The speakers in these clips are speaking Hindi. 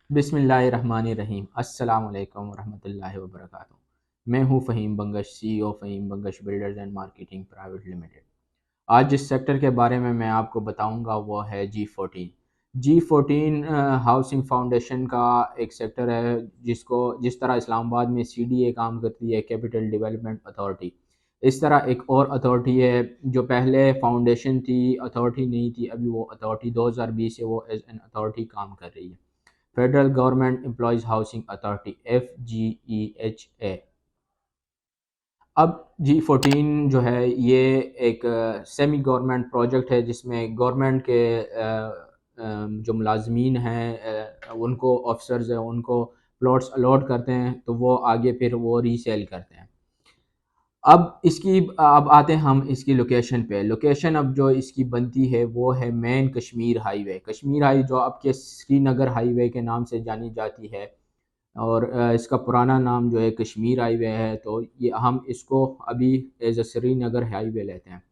बिस्मिल्लाहिर्रहमानिर्रहीम। अस्सलाम वालेकुम रहमतुल्लाहि व बरकातुहू। मैं हूँ Faheem Bangash, CEO Faheem Bangash builders and marketing private limited. आज जिस सेक्टर के बारे में मैं आपको बताऊंगा वो है G14। G14 हाउसिंग फाउंडेशन का एक सेक्टर है, जिस तरह इस्लामाबाद में CDA काम करती है, कैपिटल डेवलपमेंट अथॉरिटी। इस तरह एक और अथॉरिटी है जो पहले फाउंडेशन थी, अथॉरिटी नहीं थी, अभी वो अथॉरिटी 2020 से वो एज एन अथॉरिटी काम कर रही है। Federal government employees housing authority, FGEHA। अब G14 जो है ये एक सेमी गवर्नमेंट प्रोजेक्ट है, जिसमें गवर्नमेंट के जो मुलाजमीन हैं, उनको ऑफिसर्स हैं, उनको प्लॉट्स अलॉट करते हैं, तो वो आगे फिर वो रीसेल करते हैं। अब आते हैं हम इसकी लोकेशन पे। लोकेशन अब जो इसकी बनती है वो है main Kashmir highway. Kashmir highway जो आपके श्रीनगर हाईवे के नाम से जानी जाती है, और इसका पुराना नाम जो है कश्मीर हाईवे है। तो ये हम इसको अभी एज अ श्रीनगर हाईवे लेते हैं।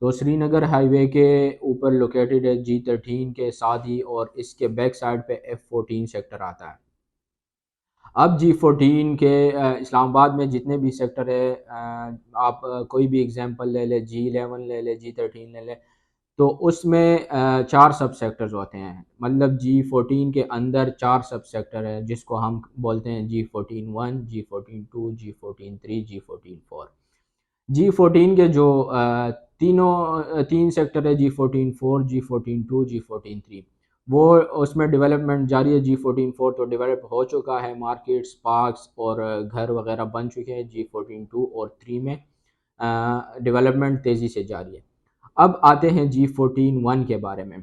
तो श्रीनगर हाईवे के ऊपर लोकेटेड है G13 के साथ ही, और इसके बैक साइड पे F14 सेक्टर आता है। अब G14 के इस्लामाबाद में जितने भी सेक्टर है, आप कोई भी एग्जांपल ले लें, G11 ले लें, G13 ले लें, तो उसमें चार सब सेक्टर्स होते हैं। मतलब G14 के अंदर चार सब सेक्टर है, जिसको हम बोलते हैं G14-1, G14-2, G14-3, G14-4। G14 के जो तीन सेक्टर है, G14-4, G14-2, G14-3, वो उसमें डेवलपमेंट जारी है। G14-4 तो डेवलप हो चुका है, मार्केट्स, पार्क्स और घर वगैरह बन चुके हैं। G14-2 और 3 में डेवलपमेंट तेज़ी से जारी है। अब आते हैं G14-1 के बारे में।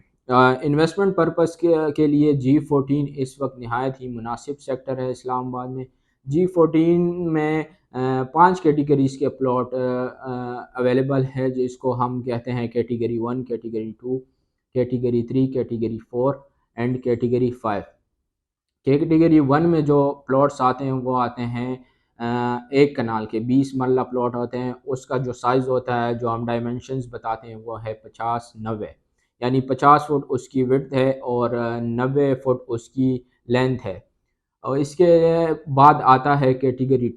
इन्वेस्टमेंट पर्पस के लिए G14 इस वक्त नहायत ही मुनासिब सेक्टर है इस्लामाबाद में। G14 में 5 कैटेगरीज़ के प्लॉट अवेलेबल है, जिसको हम कहते हैं category 1, category 2, category 3, category 4 and category 5। Category 1 में जो प्लॉट्स आते हैं वो आते हैं एक कनाल के 20 मरला प्लॉट होते हैं। उसका जो साइज़ होता है, जो हम डायमेंशंस बताते हैं, वो है 50-90, यानी 50 फुट उसकी विड्थ है और 90 फुट उसकी लेंथ है। और इसके बाद आता है कैटेगरी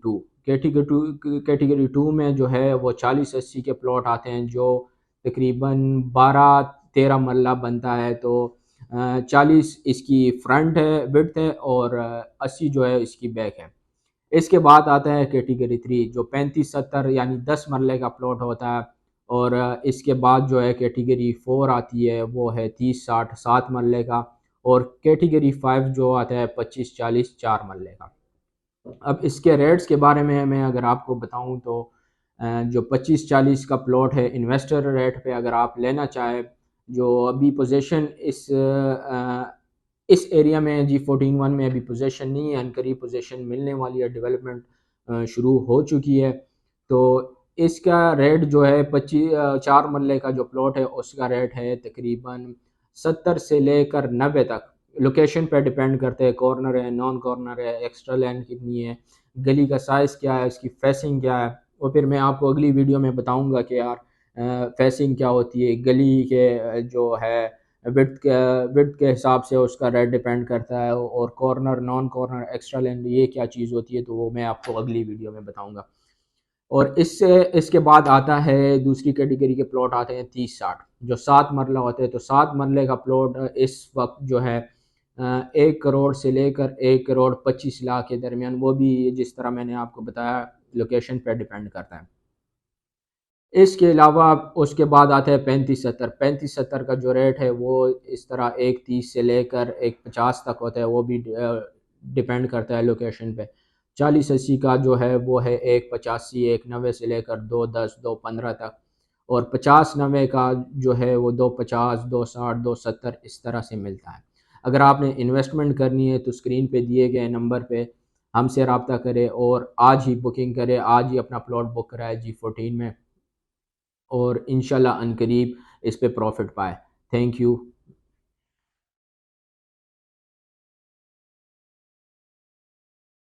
2 में जो है वो 40-80 के प्लॉट आते हैं, जो तकरीबन 12-13 मरला बनता है। तो 40 इसकी फ्रंट है, विड्थ है, और 80 जो है इसकी बैक है। इसके बाद आता है कैटेगरी 3, जो 35-70 यानी 10 मरले का प्लॉट होता है। और इसके बाद जो है कैटेगरी 4 आती है, वो है 30-60 7 मरले का। और कैटेगरी 5 जो आता है 25-40 4 मरले का। अब इसके रेट्स के बारे में मैं अगर आपको बताऊं, तो जो 25-40 का प्लॉट है, इन्वेस्टर रेट पे अगर आप लेना चाहे, जो अभी पोजीशन इस एरिया में G14-1 में अभी पोजीशन नहीं है, अनकरीब पोजीशन मिलने वाली है, डेवलपमेंट शुरू हो चुकी है। तो इसका रेट जो है 4 मरले का जो प्लॉट है उसका रेट है तकरीबन 70 से लेकर 90 तक। लोकेशन पे डिपेंड करते हैं, कॉर्नर है, नॉन कॉर्नर है, एक्स्ट्रा लैंड कितनी है, गली का साइज़ क्या है, उसकी फेसिंग क्या है। वो फिर मैं आपको अगली वीडियो में बताऊंगा कि यार फेसिंग क्या होती है, गली के जो है विड्थ के हिसाब से उसका रेट डिपेंड करता है, और corner, non corner, extra land ये क्या चीज़ होती है, तो वो मैं आपको अगली वीडियो में बताऊंगा। और इसके बाद आता है दूसरी कैटेगरी के प्लॉट आते हैं 30-60, जो 7 मरला होते हैं। तो 7 मरले का प्लॉट इस वक्त जो है 1 करोड़ से लेकर 1 करोड़ 25 लाख के दरमियान, वो भी जिस तरह मैंने आपको बताया लोकेशन पर डिपेंड करता है। इसके अलावा उसके बाद आता है 35-70 का जो रेट है वो इस तरह 1 30 से लेकर 1 50 तक होता है, वो भी डिपेंड करता है लोकेशन पे। 40-80 का जो है वो है 1 85, 1 90 से लेकर 2 10, 2 15 तक। और 50-90 का जो है वो 2 50, 2 60, 2 70 इस तरह से मिलता है। अगर आपने इन्वेस्टमेंट करनी है तो स्क्रीन पे दिए गए नंबर पे हमसे रब्ता करें और आज ही बुकिंग करें, आज ही अपना प्लॉट बुक कराए G14 में, और इंशाल्लाह अनकरीब इस पे प्रॉफिट पाए। Thank you.